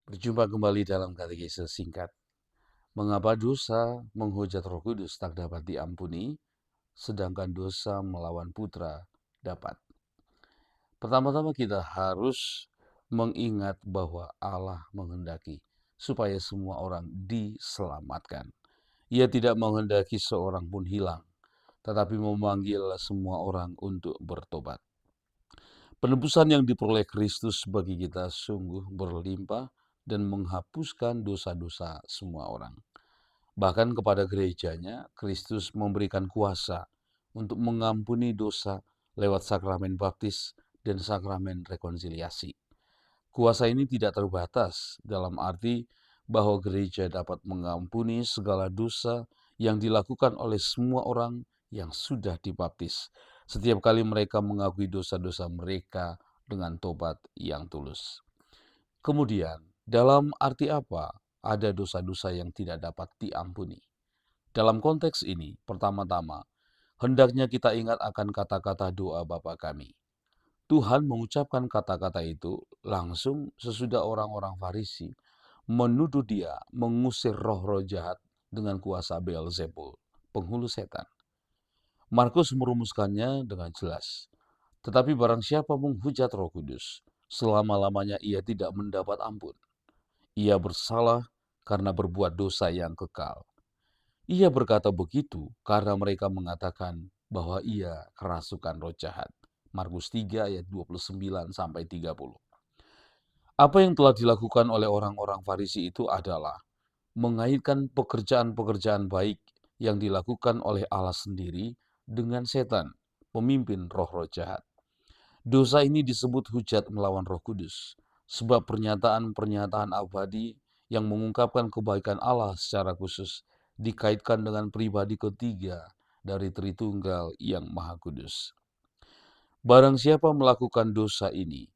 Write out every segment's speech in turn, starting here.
Berjumpa kembali dalam katekese singkat. Mengapa dosa menghujat Roh Kudus tak dapat diampuni, sedangkan dosa melawan Putra dapat? Pertama-tama kita harus mengingat bahwa Allah menghendaki supaya semua orang diselamatkan. Ia tidak menghendaki seorang pun hilang, tetapi memanggil semua orang untuk bertobat. Penebusan yang diperoleh Kristus bagi kita sungguh berlimpah dan menghapuskan dosa-dosa semua orang. Bahkan kepada gerejanya, Kristus memberikan kuasa untuk mengampuni dosa lewat sakramen baptis dan sakramen rekonsiliasi. Kuasa ini tidak terbatas dalam arti bahwa gereja dapat mengampuni segala dosa yang dilakukan oleh semua orang yang sudah dibaptis, setiap kali mereka mengakui dosa-dosa mereka dengan tobat yang tulus. Kemudian, dalam arti apa ada dosa-dosa yang tidak dapat diampuni? Dalam konteks ini, pertama-tama, hendaknya kita ingat akan kata-kata doa Bapa kami. Tuhan mengucapkan kata-kata itu langsung sesudah orang-orang Farisi menuduh dia mengusir roh-roh jahat dengan kuasa Beelzebul, penghulu setan. Markus merumuskannya dengan jelas. Tetapi barang siapa menghujat Roh Kudus, selama-lamanya ia tidak mendapat ampun. Ia bersalah karena berbuat dosa yang kekal. Ia berkata begitu karena mereka mengatakan bahwa ia kerasukan roh jahat. Markus 3 ayat 29 sampai 30. Apa yang telah dilakukan oleh orang-orang Farisi itu adalah mengaitkan pekerjaan-pekerjaan baik yang dilakukan oleh Allah sendiri dengan setan, pemimpin roh-roh jahat. Dosa ini disebut hujat melawan Roh Kudus, sebab pernyataan-pernyataan abadi yang mengungkapkan kebaikan Allah secara khusus dikaitkan dengan pribadi ketiga dari Tritunggal yang Maha Kudus. Barang siapa melakukan dosa ini,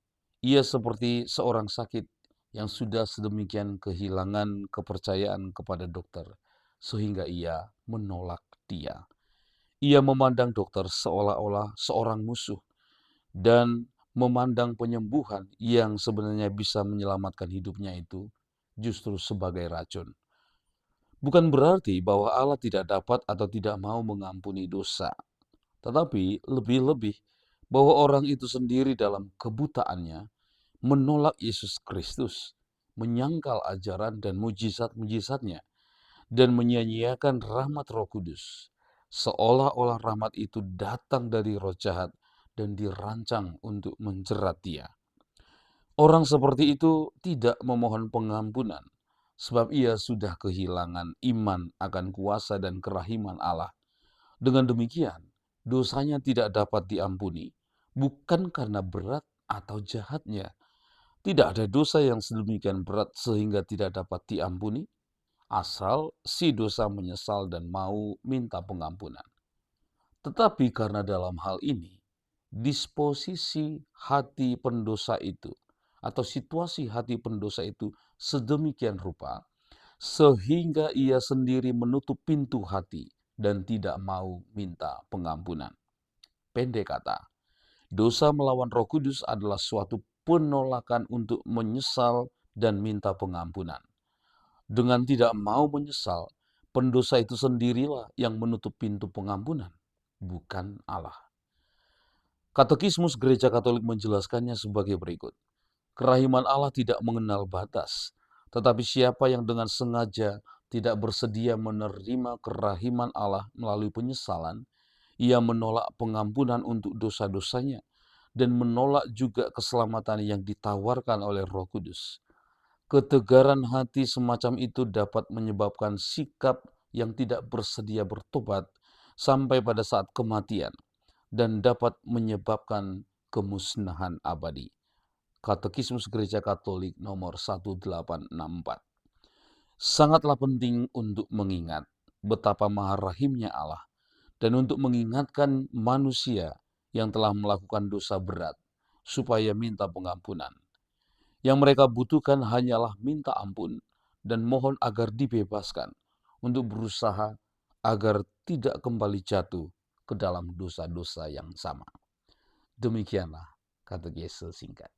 ia seperti seorang sakit yang sudah sedemikian kehilangan kepercayaan kepada dokter, sehingga ia menolak dia. Ia memandang dokter seolah-olah seorang musuh dan memandang penyembuhan yang sebenarnya bisa menyelamatkan hidupnya itu justru sebagai racun. Bukan berarti bahwa Allah tidak dapat atau tidak mau mengampuni dosa, tetapi lebih-lebih bahwa orang itu sendiri dalam kebutaannya menolak Yesus Kristus, menyangkal ajaran dan mujizat-mujizatnya, dan menyia-nyiakan rahmat Roh Kudus, seolah-olah rahmat itu datang dari roh jahat dan dirancang untuk menjerat dia. Orang seperti itu tidak memohon pengampunan, sebab ia sudah kehilangan iman akan kuasa dan kerahiman Allah. Dengan demikian, dosanya tidak dapat diampuni, bukan karena berat atau jahatnya. Tidak ada dosa yang sedemikian berat sehingga tidak dapat diampuni, asal si dosa menyesal dan mau minta pengampunan. Tetapi karena dalam hal ini, disposisi hati pendosa itu atau situasi hati pendosa itu sedemikian rupa sehingga ia sendiri menutup pintu hati dan tidak mau minta pengampunan. Pendek kata, dosa melawan Roh Kudus adalah suatu penolakan untuk menyesal dan minta pengampunan. Dengan tidak mau menyesal, pendosa itu sendirilah yang menutup pintu pengampunan, bukan Allah. Katekismus Gereja Katolik menjelaskannya sebagai berikut. Kerahiman Allah tidak mengenal batas, tetapi siapa yang dengan sengaja tidak bersedia menerima kerahiman Allah melalui penyesalan, ia menolak pengampunan untuk dosa-dosanya dan menolak juga keselamatan yang ditawarkan oleh Roh Kudus. Ketegaran hati semacam itu dapat menyebabkan sikap yang tidak bersedia bertobat sampai pada saat kematian dan dapat menyebabkan kemusnahan abadi. Katekismus Gereja Katolik nomor 1864. Sangatlah penting untuk mengingat betapa maha rahimnya Allah dan untuk mengingatkan manusia yang telah melakukan dosa berat supaya minta pengampunan. Yang mereka butuhkan hanyalah minta ampun dan mohon agar dibebaskan untuk berusaha agar tidak kembali jatuh ke dalam dosa-dosa yang sama. Demikianlah katekese singkat.